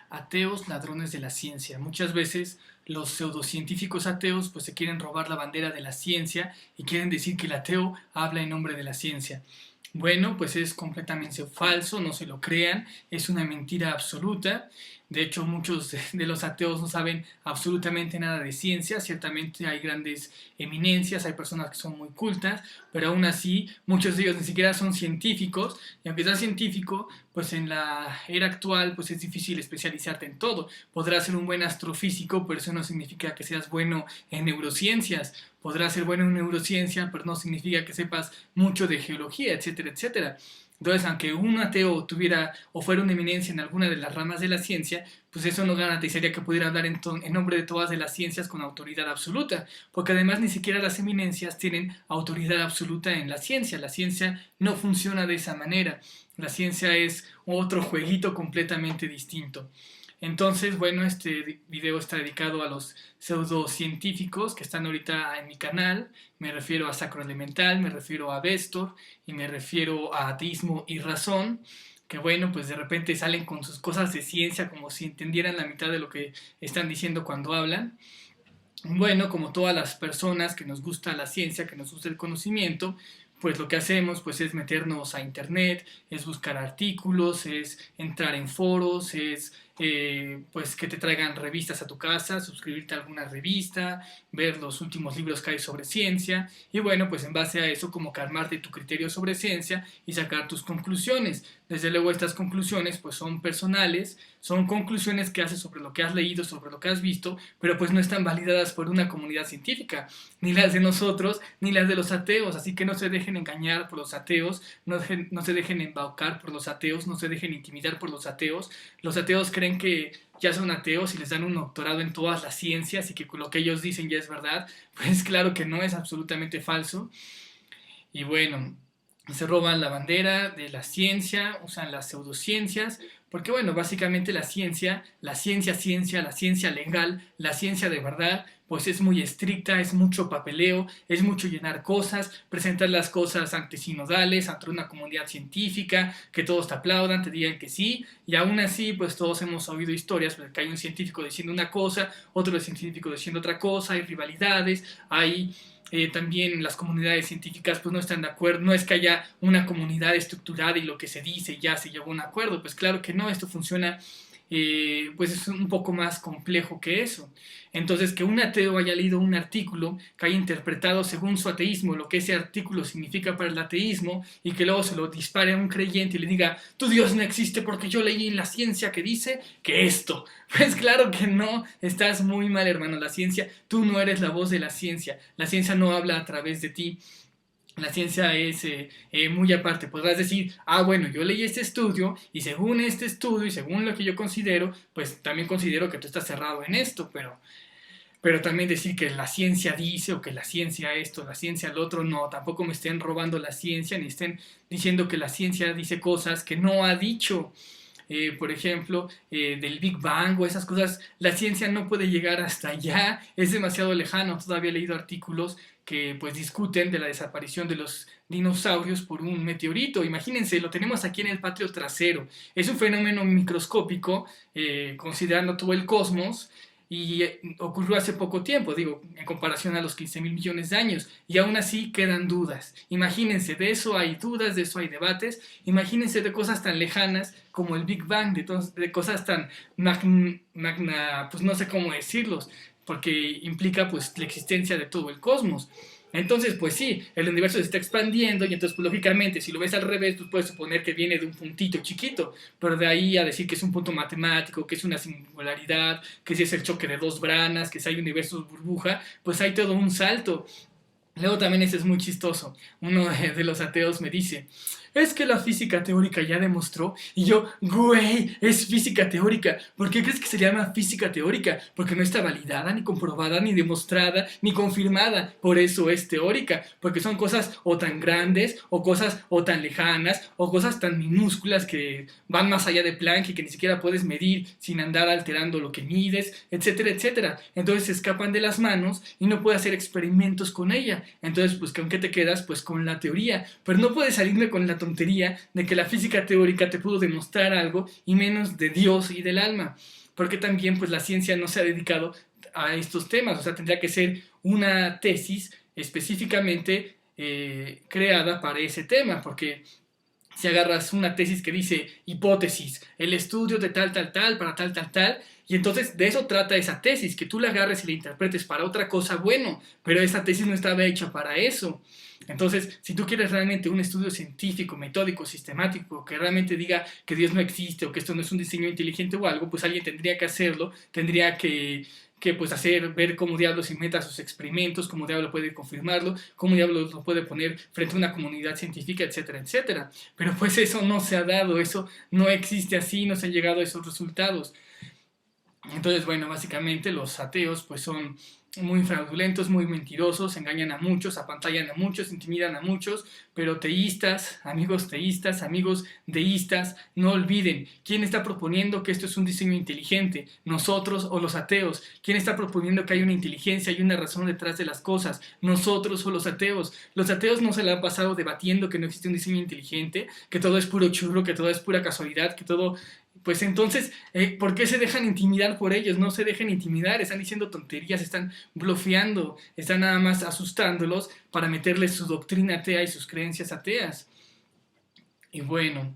Ateos, ladrones de la ciencia. Muchas veces los pseudocientíficos ateos pues se quieren robar la bandera de la ciencia y quieren decir que el ateo habla en nombre de la ciencia. Bueno, pues es completamente falso, no se lo crean, es una mentira absoluta. De hecho, muchos de los ateos no saben absolutamente nada de ciencia. Ciertamente hay grandes eminencias, hay personas que son muy cultas, pero aún así muchos de ellos ni siquiera son científicos. Y aunque seas científico, pues en la era actual pues es difícil especializarte en todo. Podrás ser un buen astrofísico, pero eso no significa que seas bueno en neurociencias. Podrás ser bueno en neurociencia, pero no significa que sepas mucho de geología, etcétera, etcétera. Entonces, aunque un ateo tuviera o fuera una eminencia en alguna de las ramas de la ciencia, pues eso no garantizaría que pudiera hablar en nombre de todas de las ciencias con autoridad absoluta, porque además ni siquiera las eminencias tienen autoridad absoluta en la ciencia. La ciencia no funciona de esa manera. La ciencia es otro jueguito completamente distinto. Entonces, bueno, este video está dedicado a los pseudocientíficos que están ahorita en mi canal. Me refiero a Sacro Elemental, me refiero a Vestor y me refiero a Ateísmo y Razón, que bueno, pues de repente salen con sus cosas de ciencia como si entendieran la mitad de lo que están diciendo cuando hablan. Bueno, como todas las personas que nos gusta la ciencia, que nos gusta el conocimiento, pues lo que hacemos pues es meternos a internet, es buscar artículos, es entrar en foros, es pues que te traigan revistas a tu casa, suscribirte a alguna revista, ver los últimos libros que hay sobre ciencia y bueno, pues en base a eso como que armarte tu criterio sobre ciencia y sacar tus conclusiones. Desde luego estas conclusiones pues son personales, son conclusiones que haces sobre lo que has leído, sobre lo que has visto, pero pues no están validadas por una comunidad científica, ni las de nosotros, ni las de los ateos, así que no se dejen engañar por los ateos, no se dejen embaucar por los ateos, no se dejen intimidar por los ateos. Los ateos creen que ya son ateos y les dan un doctorado en todas las ciencias y que lo que ellos dicen ya es verdad, pues claro que no, es absolutamente falso. Y bueno, se roban la bandera de la ciencia, usan las pseudociencias, porque bueno, básicamente ciencia, la ciencia legal, la ciencia de verdad, pues es muy estricta, es mucho papeleo, es mucho llenar cosas, presentar las cosas ante sinodales, ante una comunidad científica, que todos te aplaudan, te digan que sí, y aún así, pues todos hemos oído historias, porque hay un científico diciendo una cosa, otro científico diciendo otra cosa, hay rivalidades, hay también las comunidades científicas pues no están de acuerdo, no es que haya una comunidad estructurada y lo que se dice ya se llegó a un acuerdo, pues claro que no, esto funciona pues es un poco más complejo que eso. Entonces, que un ateo haya leído un artículo, que haya interpretado según su ateísmo lo que ese artículo significa para el ateísmo y que luego se lo dispare a un creyente y le diga, tu Dios no existe porque yo leí en la ciencia que dice que esto. Pues claro que no, estás muy mal, hermano. La ciencia, tú no eres la voz de la ciencia no habla a través de ti. La ciencia es muy aparte. Podrás decir, ah, bueno, yo leí este estudio y según este estudio y según lo que yo considero, pues también considero que tú estás cerrado en esto, pero también decir que la ciencia dice o que la ciencia esto, la ciencia lo otro, no, tampoco me estén robando la ciencia ni estén diciendo que la ciencia dice cosas que no ha dicho. Por ejemplo, del Big Bang o esas cosas, la ciencia no puede llegar hasta allá, es demasiado lejano. Todavía he leído artículos que pues discuten de la desaparición de los dinosaurios por un meteorito. Imagínense, lo tenemos aquí en el patio trasero. Es un fenómeno microscópico, considerando todo el cosmos, y ocurrió hace poco tiempo, digo, en comparación a los 15.000 millones de años, y aún así quedan dudas. Imagínense, de eso hay dudas, de eso hay debates, imagínense de cosas tan lejanas como el Big Bang, de cosas tan magna, pues no sé cómo decirlos, porque implica pues la existencia de todo el cosmos. Entonces, pues sí, el universo se está expandiendo y entonces, pues, lógicamente, si lo ves al revés, pues puedes suponer que viene de un puntito chiquito, pero de ahí a decir que es un punto matemático, que es una singularidad, que si es el choque de dos branas, que si hay universos burbuja, pues hay todo un salto. Luego también ese es muy chistoso. Uno de los ateos me dice, es que la física teórica ya demostró. Y yo, güey, es física teórica. ¿Por qué crees que se llama física teórica? Porque no está validada, ni comprobada, ni demostrada, ni confirmada. Por eso es teórica. Porque son cosas o tan grandes, o cosas o tan lejanas, o cosas tan minúsculas que van más allá de Planck y que ni siquiera puedes medir sin andar alterando lo que mides, etcétera, etcétera. Entonces se escapan de las manos y no puedes hacer experimentos con ella. Entonces, pues, ¿con qué te quedas? Pues con la teoría. Pero no puedes salirme con la tontería de que la física teórica te pudo demostrar algo y menos de Dios y del alma, porque también pues la ciencia no se ha dedicado a estos temas, o sea, tendría que ser una tesis específicamente creada para ese tema, porque si agarras una tesis que dice hipótesis, el estudio de tal, tal, tal, para tal, tal, tal, y entonces de eso trata esa tesis, que tú la agarres y la interpretes para otra cosa, bueno, pero esa tesis no estaba hecha para eso. Entonces, si tú quieres realmente un estudio científico, metódico, sistemático, que realmente diga que Dios no existe o que esto no es un diseño inteligente o algo, pues alguien tendría que hacerlo, tendría que pues ver cómo diablos inventa sus experimentos, cómo diablos puede confirmarlo, cómo diablos lo puede poner frente a una comunidad científica, etcétera, etcétera. Pero pues eso no se ha dado, eso no existe así, no se han llegado a esos resultados. Entonces, bueno, básicamente los ateos pues son muy fraudulentos, muy mentirosos, engañan a muchos, apantallan a muchos, intimidan a muchos, pero teístas, amigos deístas, no olviden, ¿quién está proponiendo que esto es un diseño inteligente? ¿Nosotros o los ateos? ¿Quién está proponiendo que hay una inteligencia y una razón detrás de las cosas? ¿Nosotros o los ateos? Los ateos no se la han pasado debatiendo que no existe un diseño inteligente, que todo es puro churro, que todo es pura casualidad, que todo... Pues entonces, ¿por qué se dejan intimidar por ellos? No se dejen intimidar, están diciendo tonterías, están blofeando, están nada más asustándolos para meterles su doctrina atea y sus creencias ateas. Y bueno,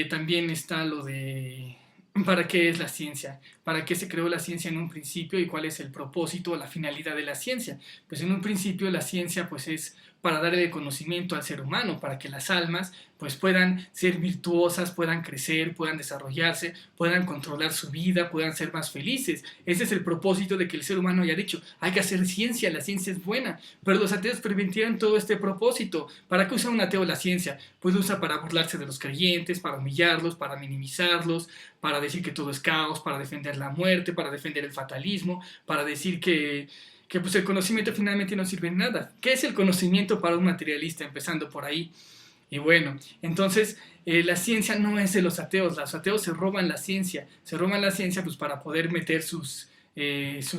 también está lo de ¿para qué es la ciencia? ¿Para qué se creó la ciencia en un principio y cuál es el propósito o la finalidad de la ciencia? Pues en un principio la ciencia pues es para darle conocimiento al ser humano, para que las almas pues puedan ser virtuosas, puedan crecer, puedan desarrollarse, puedan controlar su vida, puedan ser más felices. Ese es el propósito de que el ser humano haya dicho, hay que hacer ciencia, la ciencia es buena. Pero los ateos permitieron todo este propósito. ¿Para qué usa un ateo la ciencia? Pues lo usa para burlarse de los creyentes, para humillarlos, para minimizarlos, para decir que todo es caos, para defender la muerte, para defender el fatalismo, para decir que pues el conocimiento finalmente no sirve en nada. ¿Qué es el conocimiento para un materialista? Empezando por ahí. Y bueno, entonces la ciencia no es de los ateos se roban la ciencia pues para poder meter sus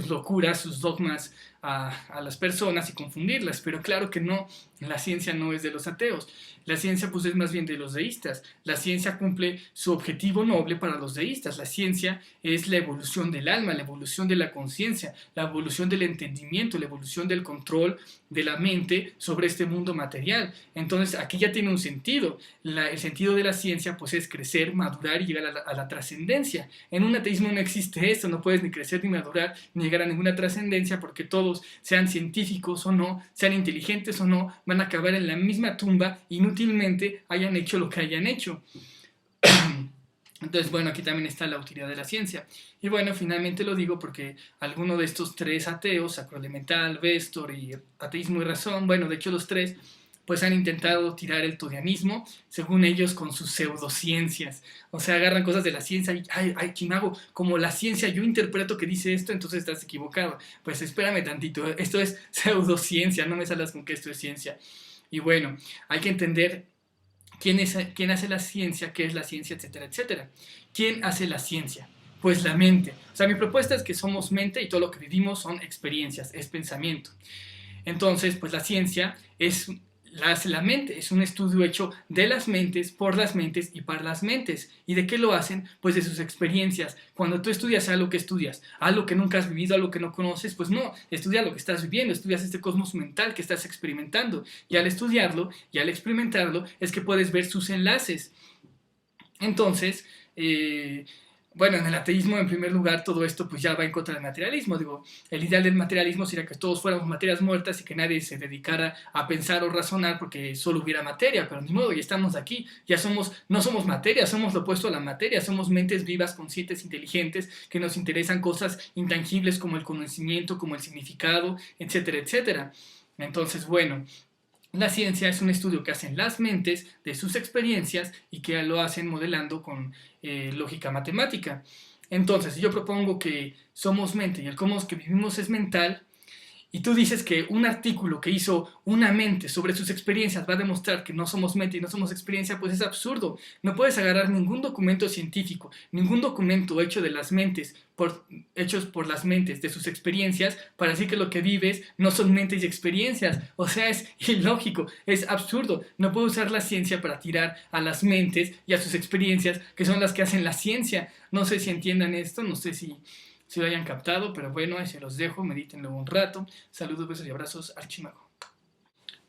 locuras, sus dogmas a las personas y confundirlas, pero claro que no, la ciencia no es de los ateos, la ciencia pues es más bien de los deístas, la ciencia cumple su objetivo noble para los deístas, la ciencia es la evolución del alma, la evolución de la conciencia, la evolución del entendimiento, la evolución del control de la mente sobre este mundo material. Entonces aquí ya tiene un sentido, el sentido de la ciencia pues es crecer, madurar y llegar a la trascendencia. En un ateísmo no existe esto, no puedes ni crecer ni madurar ni llegar a ninguna trascendencia porque todos, sean científicos o no, sean inteligentes o no, van a acabar en la misma tumba inútilmente hayan hecho lo que hayan hecho. Entonces, bueno, aquí también está la utilidad de la ciencia. Y bueno, finalmente lo digo porque alguno de estos tres ateos, Sacroelemental, Vestor y Ateísmo y Razón, bueno, de hecho los tres, pues han intentado tirar el todianismo, según ellos, con sus pseudociencias. O sea, agarran cosas de la ciencia y, ay, Chimago, como la ciencia yo interpreto que dice esto, entonces estás equivocado. Pues espérame tantito, esto es pseudociencia, no me salas con que esto es ciencia. Y bueno, hay que entender quién hace la ciencia, qué es la ciencia, etcétera, etcétera. ¿Quién hace la ciencia? Pues la mente. O sea, mi propuesta es que somos mente y todo lo que vivimos son experiencias, es pensamiento. Entonces, pues la ciencia la hace la mente, es un estudio hecho de las mentes, por las mentes y para las mentes. ¿Y de qué lo hacen? Pues de sus experiencias. Cuando tú estudias algo que estudias, algo que nunca has vivido, algo que no conoces, pues no, estudia lo que estás viviendo, estudias este cosmos mental que estás experimentando. Y al estudiarlo y al experimentarlo es que puedes ver sus enlaces. Entonces, bueno, en el ateísmo, en primer lugar, todo esto pues ya va en contra del materialismo. Digo, el ideal del materialismo sería que todos fuéramos materias muertas y que nadie se dedicara a pensar o razonar porque solo hubiera materia, pero ni modo, ya estamos aquí, no somos materia, somos lo opuesto a la materia, somos mentes vivas, conscientes, inteligentes, que nos interesan cosas intangibles como el conocimiento, como el significado, etcétera, etcétera. Entonces, bueno, la ciencia es un estudio que hacen las mentes de sus experiencias y que lo hacen modelando con lógica matemática. Entonces, yo propongo que somos mente y el cómo que vivimos es mental y tú dices que un artículo que hizo una mente sobre sus experiencias va a demostrar que no somos mente y no somos experiencia, pues es absurdo. No puedes agarrar ningún documento científico, ningún documento hecho de las mentes, hechos por las mentes de sus experiencias, para decir que lo que vives no son mentes y experiencias. O sea, es ilógico, es absurdo. No puedo usar la ciencia para tirar a las mentes y a sus experiencias, que son las que hacen la ciencia. No sé si entiendan esto, no sé si lo hayan captado, pero bueno, ahí se los dejo, medítenlo un rato. Saludos, besos y abrazos, Archimago.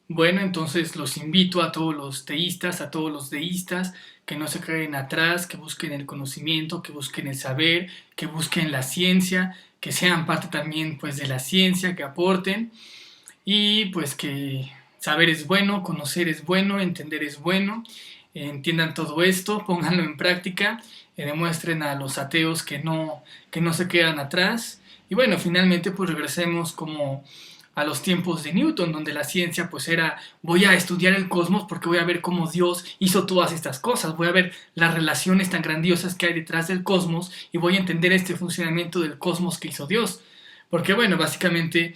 Bueno, entonces los invito a todos los teístas, a todos los deístas, que no se queden atrás, que busquen el conocimiento, que busquen el saber, que busquen la ciencia, que sean parte también pues de la ciencia, que aporten y pues que saber es bueno, conocer es bueno, entender es bueno. Entiendan todo esto, pónganlo en práctica, demuestren a los ateos que no se quedan atrás. Y bueno, finalmente pues regresemos como a los tiempos de Newton, donde la ciencia pues era, voy a estudiar el cosmos porque voy a ver cómo Dios hizo todas estas cosas, voy a ver las relaciones tan grandiosas que hay detrás del cosmos y voy a entender este funcionamiento del cosmos que hizo Dios. Porque bueno, básicamente...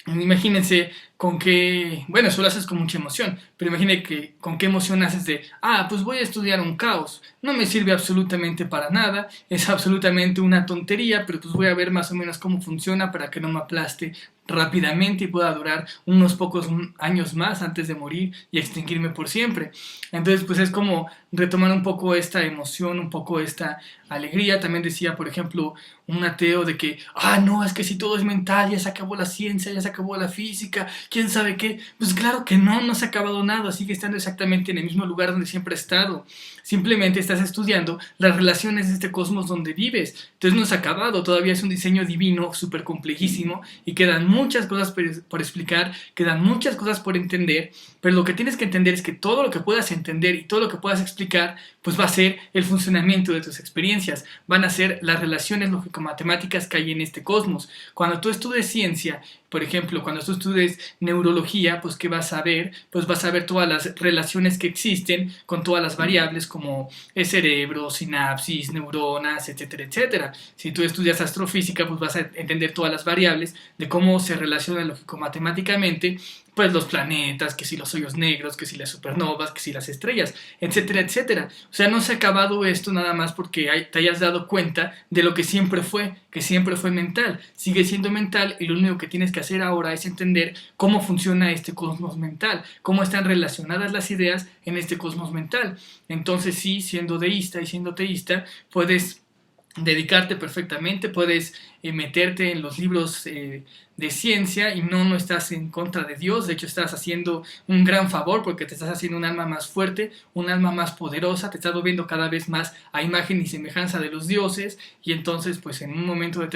imagínense con qué, bueno, eso lo haces con mucha emoción, pero imagínense que con qué emoción haces de, pues voy a estudiar un caos, no me sirve absolutamente para nada, es absolutamente una tontería, pero pues voy a ver más o menos cómo funciona para que no me aplaste rápidamente y pueda durar unos pocos años más antes de morir y extinguirme por siempre. Entonces pues es como retomar un poco esta emoción, un poco esta alegría. También decía, por ejemplo, un ateo de que, no, es que si todo es mental, ya se acabó la ciencia, ya se acabó la física, quién sabe qué. Pues claro que no, no se ha acabado nada, sigue estando exactamente en el mismo lugar donde siempre ha estado. Simplemente estás estudiando las relaciones de este cosmos donde vives. Entonces no se ha acabado, todavía es un diseño divino súper complejísimo y quedan muchas cosas por explicar, quedan muchas cosas por entender, pero lo que tienes que entender es que todo lo que puedas entender y todo lo que puedas explicar, pues va a ser el funcionamiento de tus experiencias, van a ser las relaciones lógico-matemáticas que hay en este cosmos. Cuando tú estudies ciencia, por ejemplo, cuando tú estudies neurología, pues ¿qué vas a ver? Pues vas a ver todas las relaciones que existen con todas las variables como el cerebro, sinapsis, neuronas, etcétera, etcétera. Si tú estudias astrofísica, pues vas a entender todas las variables de cómo se relacionan lógico-matemáticamente pues los planetas, que si los hoyos negros, que si las supernovas, que si las estrellas, etcétera, etcétera. O sea, no se ha acabado esto nada más porque te hayas dado cuenta de lo que siempre fue, que siempre fue mental. Sigue siendo mental y lo único que tienes que hacer ahora es entender cómo funciona este cosmos mental, cómo están relacionadas las ideas en este cosmos mental. Entonces sí, siendo deísta y siendo teísta, puedes dedicarte perfectamente, puedes meterte en los libros de ciencia y no estás en contra de Dios, de hecho estás haciendo un gran favor porque te estás haciendo un alma más fuerte, un alma más poderosa, te estás volviendo cada vez más a imagen y semejanza de los dioses y entonces pues en un momento determinado